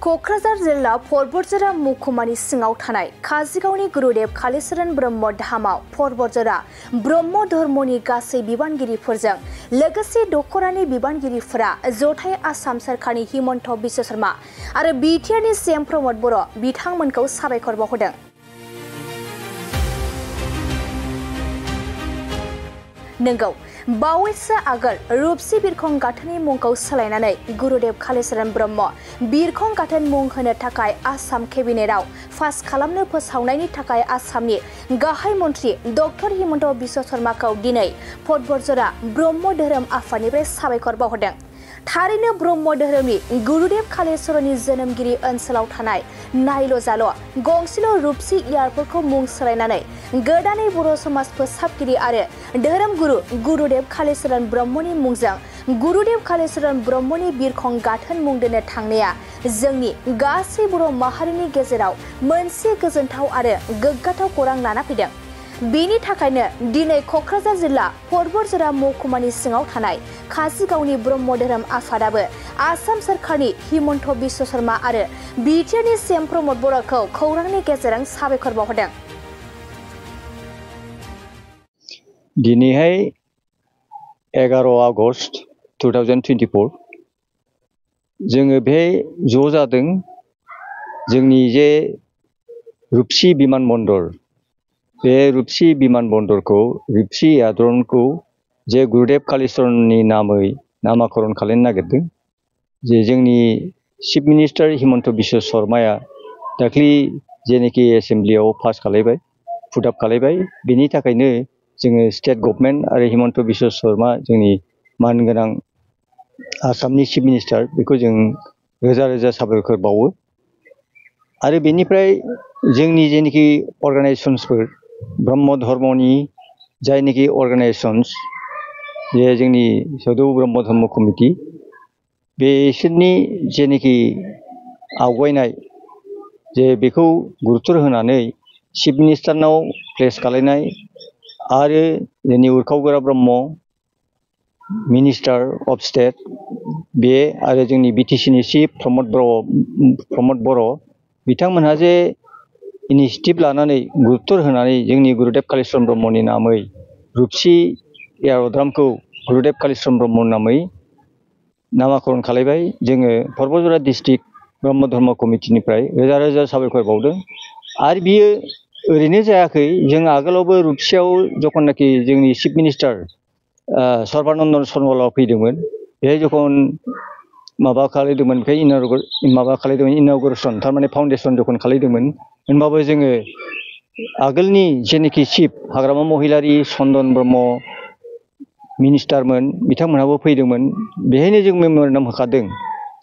क'क्राझार जिल्ला परबतजरा महकुमानि सिङाव थानाय काजिगावनि गुरुदेव कालीचरण ब्रह्म धामाव परबतजरा ब्रह्म धर्मनि गासै बिबानगिरिफोरजों लोगोसे दखरानि बिबानगिरिफोरा जथाय आसाम सरकारनि हिमन्त बिश्व शर्मा आरो बिटिआरनि सीएम प्रमद बर' बिथांमोनखौ साबायखर बावहोदों। नंगौ बावैसो आगोल रूपसी बिरखं गाथोननि मुंखौ सोलायनानै गुरुदेव कालीचरण ब्रह्म बिरखं गाथोन मुं होनो थाखाय आसाम केबिनेटआव पास खालामनो फोसावनायनि थाखाय आसामनि गाहाय मन्त्रि डक्टर हिमन्त बिश्व शर्माखौ दिनै परबतजरा ब्रह्म धोरोम आफादनिफ्राय साबायखर बावहोदों। थारैनो ब्रह्म धोरोमनि गुरुदेव कालीचरणनि जोनोमगिरि ओनसोलाव थानाय नायल' जाल' गंसेल' रूपसी एयारपर्टखौ मुं सोलायनानै गोदानै बर' समाज फोसाबगिरि आरो धोरोमगुरु गुरुदेव कालीचरण ब्रह्मनि मुंजों गुरुदेव कालीचरण ब्रह्मनि बिरखं गाथोन मुं दोननो थांनाया जोंनि गासै बर' माहारिनि गेजेराव मोनसे गोजोनथाव आरो गोग्गाथाव खौरां लाना फैदों। बेनि थाखायनो दिनै क'क्राझार जिल्ला परबतजरा महकुमानि सिङाव थानाय काजिगावनि ब्रह्म धोरोम आफादाबो आसाम सरकारनि हिमन्त बिश्व शर्मा आरो बिटिआरनि सीएम प्रमद बर'खौ खौरांनि गेजेरजों साबायखर बावहोदों। दिनैहाय 11 आगस्ट 2024 जोङो बे ज' जादों जोंनि जे रूपसी बिमान बन्दर बे रूपसी बिमान बन्दरखौ रूपसी एयारड्रमखौ जे गुरुदेव कालीचरणनि नामै नामाकरण खालामनो नागिरदों। जे जोंनि चीफ मिनिस्टार हिमन्त बिश्व शर्माया दाख्लि जेनेखि एसेम्ब्लियाव पास खालामबाय फुट आप खालामबाय बेनि थाखायनो जोङो स्टेट गभर्नमेन्ट आरो हिमन्त बिश्व शर्मा जोंनि मानगोनां आसामनि चीफ मिनिस्टार बेखौ जों रोजा रोजा साबायखर बावो। आरो बेनिफ्राय जोंनि जेनेखि अर्गानाइजेसन्सफोर ब्रह्म धर्मनि जायनिखि अर्गानाइजेसन्स जे जोंनि सदौ ब्रह्म धर्म कमिटि बेसोरनि जेनेखि आवगायनाय जे बेखौ गुरुत्व होनानै चीफ मिनिस्टारनाव प्लेस खालामनाय आरो जोंनि उरखाव गोरा ब्रह्म मिनिस्टार अफ स्टेट बे आरो जोंनि बिटिसिनि चिफ प्रमद बर' बिथांमोनहा जे इनिशिएटिभ लानानै गुरुत्व होनानै जोंनि गुरुदेव कालीचरण ब्रह्मनि नामै रूपसी एयारड्रमखौ गुरुदेव कालीचरण ब्रह्मनि नामै नामाकरण खालामबाय। जोङो परबतजरा डिस्ट्रिक्ट ब्रह्म धर्म कमिटिनिफ्राय रोजा रोजा साबायखर बावदों। आरो बियो ओरैनो जायाखै, जों आगोलावबो रूपसीयाव जखननाखि जोंनि चिफ मिनिस्टार सर्बानन्द सन'वाला फैदोंमोन बेहाय जखन माबा खालामदोंमोन ओमफ्राय इन'ग्रेसन थारमाने फाउन्डेसन जखन खालामदोंमोन होनबाबो जोङो आगोलनि जेनेखि चिफ हाग्रामा महिलारि चन्दन ब्रह्म मिनिस्टारमोन बिथांमोनहाबो फैदोंमोन। बेहायनो जों मेम'रेन्डाम होखादों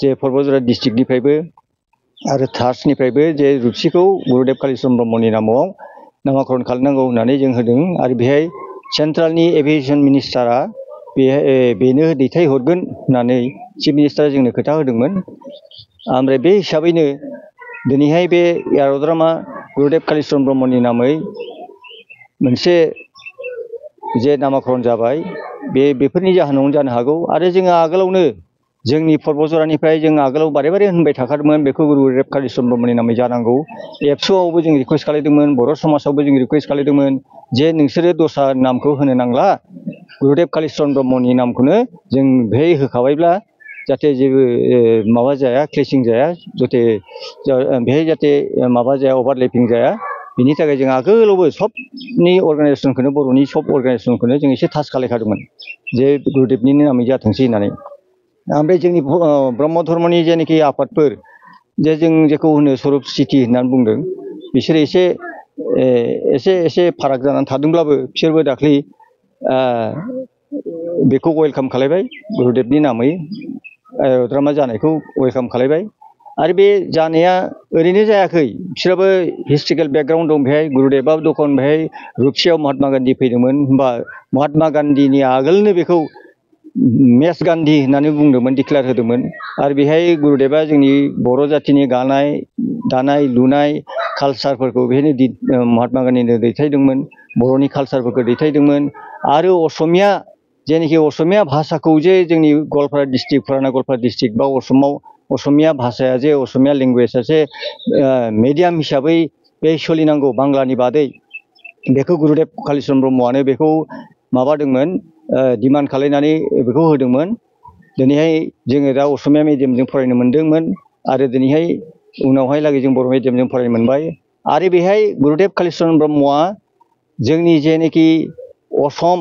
जे परबतजरा डिस्ट्रिक्टनिफ्रायबो आरो ट्रास्टनिफ्रायबो जे रूपसीखौ गुरुदेव कालीचरण ब्रह्मनि नामाव नामाकरण खालामनांगौ होननानै जों होदों। आरो बेहाय सेन्ट्रेलनि एभिएसन मिनिस्टारा बेनो दैथायहरगोन होननानै चिफ मिनिस्टारा जोंनो खोथा होदोंमोन। ओमफ्राय बे हिसाबैनो दिनैहाय बे एयारड्रमा गुरुदेव कालीचरण ब्रह्मनि नामै मोनसे जे नामाकरण जाबाय बेफोरनि जाहोनावनो जानो हागौ। आरो जोङो आगोलावनो जोंनि परबतजरानिफ्राय जों आगोलाव बारे बारे होनबाय थाखादोंमोन बेखौ गुरुदेव कालीचरण ब्रह्मनि नामै जानांगौ। एबसुआवबो जों रिकुवेस्ट खालामदोंमोन, बर' समाजावबो जों रिकुवेस्ट खालामदोंमोन जे नोंसोरो दस्रा नामखौ होनो नांला, गुरुदेव कालीचरण ब्रह्मनि नामखौनो जों बेहाय होखाबायब्ला जाहाथे जेबो माबा जाया, क्लेसिं जाया, जाहाथे बेहाय जाहाथे माबा जाया, अभारलेपिं जाया। बिनि थाखाय जों आगोलावबो सबनि अर्गानाइजेसनखौनो बर'नि सब अर्गानाइजेसनखौनो जों एसे टाच खालामखादोंमोन जे गुरुदेवनि नामै जाथोंसै होननानै। ओमफ्राय जोंनि ब्रह्म धर्मनि जेनाखि आफादफोर जे जों जेखौ होनो स्वरुप सिटि होननानै बुंदों बिसोर एसे फाराग जानानै थादोंब्लाबो बिसोरबो दाख्लै बेखौ वेलकाम खालामबाय, गुरुदेवनि नामै एयारड्रामा जानायखौ वेलकाम खालामबाय। आरो बे जानाया ओरैनो जायाखै, बिसोराबो हिस्ट्रिकेल बेकग्राउन्ड दं। बेहाय गुरुदेबा दखन बेहाय रूपसीयाव महात्मा गान्धी फैदोंमोन होनबा महात्मा गान्धीनि आगोलनो बेखौ मेस गान्धी होननानै बुंदोंमोन, डिक्लेयार होदोंमोन। आरो बेहाय गुरुदेबा जोंनि बर' जाथिनि गानाय दानाय लुनाय कालसारफोरखौ बेहायनो महात्मा गान्धीनो दैथायदोंमोन, बर'नि कालसारफोरखौ दैथायदोंमोन। आरो असमिया जेनेखि असमिया भाषाखौ जे जोंनि गवालपारा डिस्ट्रिक्ट, पुराना गवालपारा डिस्ट्रिक्ट बा असमाव असमिया भाषाया जे असमिया लेंगुवेजआ जे मिडियाम हिसाबै बे सोलिनांगौ बांलानि बादै बेखौ गुरुदेव कालिचरण ब्रह्मआनो बेखौ माबादोंमोन डिमान्ड खालायनानै बेखौ होदोंमोन दिनैहाय जोङो दा असमिया मिडियामजों फरायनो मोन्दोंमोन आरो दिनैहाय उनावहाय लागै जों बर' मिडियामजों फरायनो मोनबाय आरो बेहाय गुरुदेव कालिचरण ब्रह्मआ जोंनि जेनोखि असम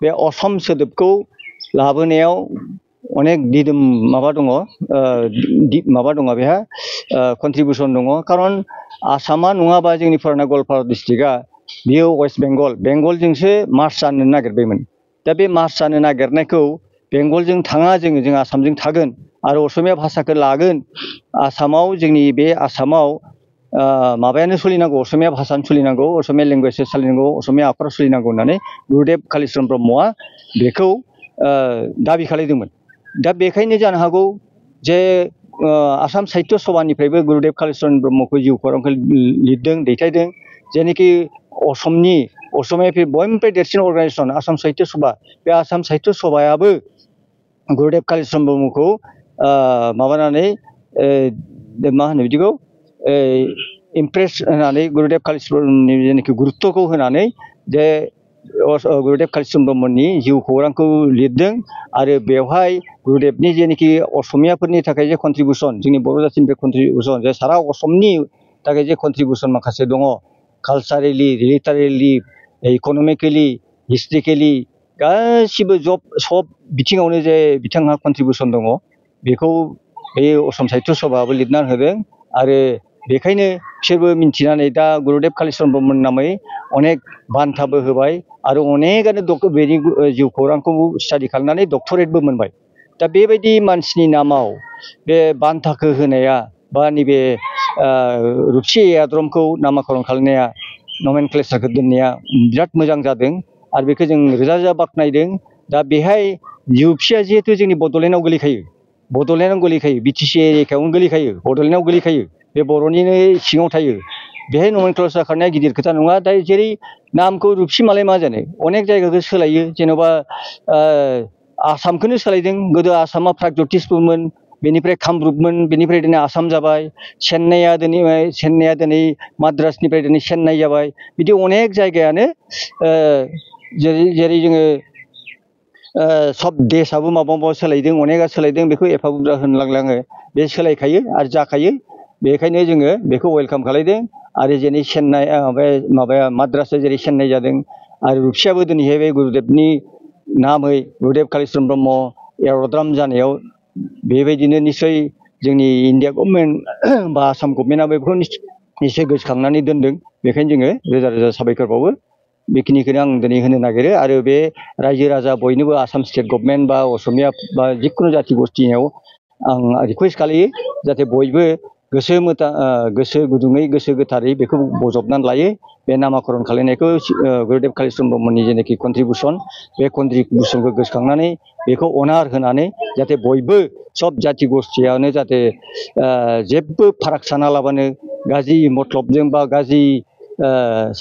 बे असम सोदोबखौ लाबोनायाव अनेक दिदोम माबा दङ माबा दङ बेहा कन्ट्रिबिउसन दङ खारन आसामा नङाबा जोंनि फुराना गवालपारा डिस्ट्रिक्टआ बियो वेस्ट बेंगलजोंसो मार्च जानो नागिरबायमोन दा बे मार्च जानो नागिरनायखौ बेंगलजों थाङा जों आसामजों थागोन आरो असमिया भाषाखौ लागोन आसामाव जोंनि बे आसामाव माबायानो सोलिनांगौ असमिया भाषानो सोलिनांगौ असमिया लेंगुवेजआ सोलिनांगौ असमिया आखरा सोलिनांगौ होननानै गुरुदेव कालिचरण ब्रह्मआ बेखौ दाबि खालामदोंमोन दा बेखायनो जानो हागौ जे आसाम साहित्य सभानिफ्रायबो गुरुदेव कालिचरण ब्रह्मखौ जिउ खौरांखौ लिरदों दैथायदों जेनोखि असमियाफोर बयनिफ्राय देरसिन अर्गानाइजेसन आसाम साहित्य सभा बे आसाम साहित्य सभायाबो गुरुदेव कालिचरण ब्रह्मखौ माबानानै मा होनो बिदिखौ इमप्रेस होनानै गुरुदेव कालिचरणनि जेनोखि गुरुत्वखौ होनानै जे गुरुदेव कालिचरण ब्रह्मनि जिउ खौरांखौ लिरदों आरो बेवहाय गुरुदेवनि जेनोखि असमियाफोरनि थाखाय जे कन्ट्रिबिउसन जोंनि बर' जाथिनिफ्राय कन्ट्रिबिउसन जे सारा असमनि थाखाय जे कन्ट्रिबिउसन माखासे दङ कालचारेलि लिटारेलि इक'नमिकेलि हिस्ट्रिकेलि गासिबो सब बिथिङावनो जे बिथांहा कन्ट्रिबिउसन दङ बेखौ बे असम साहित्य सभायाबो लिरनानै होदों आरो बेखायनो बिसोरबो मिन्थिनानै दा गुरुदेव कालिचरण ब्रह्मनि नामै अनेक बान्थाबो होबाय आरो अनेकानो बेनि जिउ खौरांखौ स्टाडि खालामनानै डक्टरेटबो मोनबाय दा बेबायदि मानसिनि नामाव बे बान्थाखौ होनाया बा नैबे रुपसि एयाद्रमखौ नामाकरन खालामनाया नमेनक्लेचारखौ दोननाया बिराद मोजां जादों आरो बेखौ जों रोजा रोजा बाख्नायदों दा बेहाय रुपसिया जिहेतु जोंनि बड'लेण्डआव गोलैखायो बिटिसि एरियायावनो गोलैखायो बड'लेण्डआव गोलैखायो बे बर'निनो सिङाव थायो बेहाय नमेनक्लेचार खालामनाया गिदिर खोथा नङा दा जेरै नामखौ रुपसि मालाय मा जानो अनेक जायगाखौ सोलायो जेन'बा आसामखौनो सोलायदों गोदो आसामा प्रागज्यतिसपुरमोन बेनिफ्राय कामरुपमोन बेनिफ्राय दिनै आसाम जाबाय चेन्नाइआ दिनै माद्रासनिफ्राय दिनै चेन्नाइ जाबाय बिदि अनेक जायगायानो जेरै जोङो सब देशआबो माबा सोलायदों अनेकआ सोलायदों बेखौ एफा बुरजा होनलांला आङो बे सोलायखायो आरो जाखायो बेखायनो जोङो बेखौ वेलकाम खालायदों आरो जेरै चेन्नाइ माबाया माद्रासआ जेरै चेन्नाइ जादों आरो रुपसियाबो दिनैहाय बे गुरुदेवनि नामै गुरुदेव कालिचरण ब्रह्म एयारड्राम जानायाव बेबायदिनो निस्सय जोंनि इन्डिया गभर्नमेन्ट बा आसाम गभर्नमेन्टआ बेखौ निस्सय गोसोखांनानै दोनदों बेखायनो जोङो रोजा रोजा साबायखर बावो बेखिनिखौनो आं दिनै होनो नागिरो आरो बे रायजो राजा बयनोबो आसाम स्टेट गभर्नमेन्ट बा असमिया बा जिखुनु जाथि गस्थियाव आं रिकुवेस्ट खालायो जाहाथे बयबो गोसो गुदुङै गोसो गोथारै बेखौ बजबनानै लायो बे नामाकरन खालायनायखौ गुरुदेव कालिचरण ब्रह्मनि जेनाखि कन्ट्रिबिउसन बे कन्ट्रिबिउसनखौ गोसोखांनानै बेखौ अनार होनानै जाहाथे बयबो सब जाथि गस्थियानो जाहाथे जेबो फाराग सानालाबानो गाज्रि मतलबजों बा गाज्रि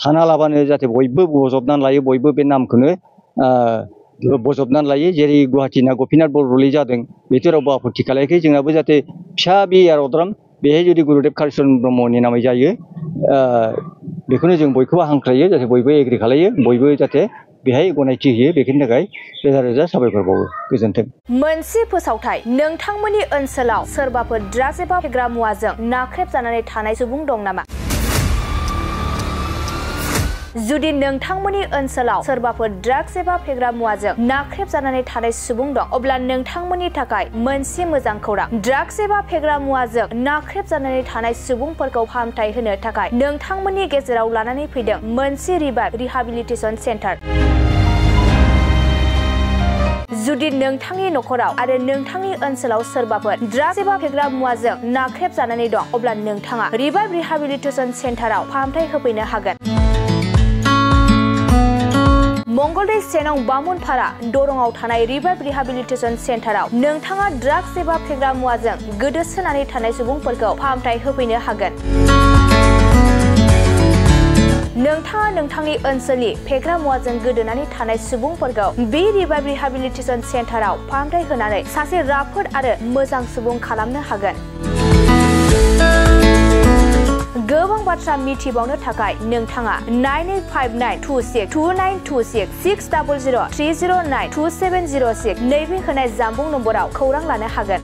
सानालाबानो जाहाथे बयबो बजबनानै लायो बयबो बे नामखौनो बजबनानै लायो जेरै गुवाहाटिना गपिनाथ बरदलै जादों बेथ' रावबो आपत्ति खालायाखै जोंहाबो जाहाथे फिसा बे एयारड्राम बेहाय जुदि गुरुदेव कालिचरण ब्रह्मनि नामै जायो बेखौनो जों बयखौबो हांख्रायो जाहाथे बयबो एग्रि खालायो बयबो जाहाथे बेहाय गनायथि होयो बेखिनि थाखाय रोजा रोजा साबायखर बावो गोजोन्थों। मोनसे फोसावथाय नोंथांमोननि ओनसोलाव सोरबाफोर ड्राग्स एबा फेग्रा मुवाजों नाख्रेबजानानै थानाय सुबुं दं नामा? जुदि नोंथांमोननि ओनसोलाव सोरबाफोर ड्राग्स एबा फेग्रा मुवाजों नाख्रेबजानानै थानाय सुबुं दं अब्ला नोंथांमोननि थाखाय मोनसे मोजां खौरां ड्राग्स एबा फेग्रा मुवाजों नाख्रेबजानानै थानाय सुबुंफोरखौ फाहामथाय होनो थाखाय नोंथांमोननि गेजेराव लानानै फैदों मोनसे रिहाबिलिटेसन सेन्टार। जुदि नोंथांनि नखराव आरो नोंथांनि ओनसोलाव सोरबाफोर ड्राग्स एबा फेग्रा मुवाजों नाख्रेबजानानै दं अब्ला नोंथाङा रिहाबिलिटेसन सेन्टाराव फाहामथाय होफैनो हागोन। मंगलदै 1 नं बामुनपारा दरंआव थानाय रिहाबिलिटेसन सेन्टाराव नोंथाङा ड्राग्स एबा फेग्रा मुवाजों गोदोसोनानै थानाय सुबुंफोरखौ फाहामथाय होफैनो हागोन। नोंथाङा नोंथांनि ओनसोलनि फेग्रा मुवाजों गोदोनानै थानाय सुबुंफोरखौ बे रिभाइभ रिहेबिलिटेसन सेन्टाराव फाहामथाय होनानै सासे राफोद आरो मोजां सुबुं खालामनो हागोन। गोबां बाथ्रा मिथिबावनो थाखाय नोंथाङा 9859262926 60030092706 नैबे होनाय जानबुं नम्बराव खौरां लानो हागोन।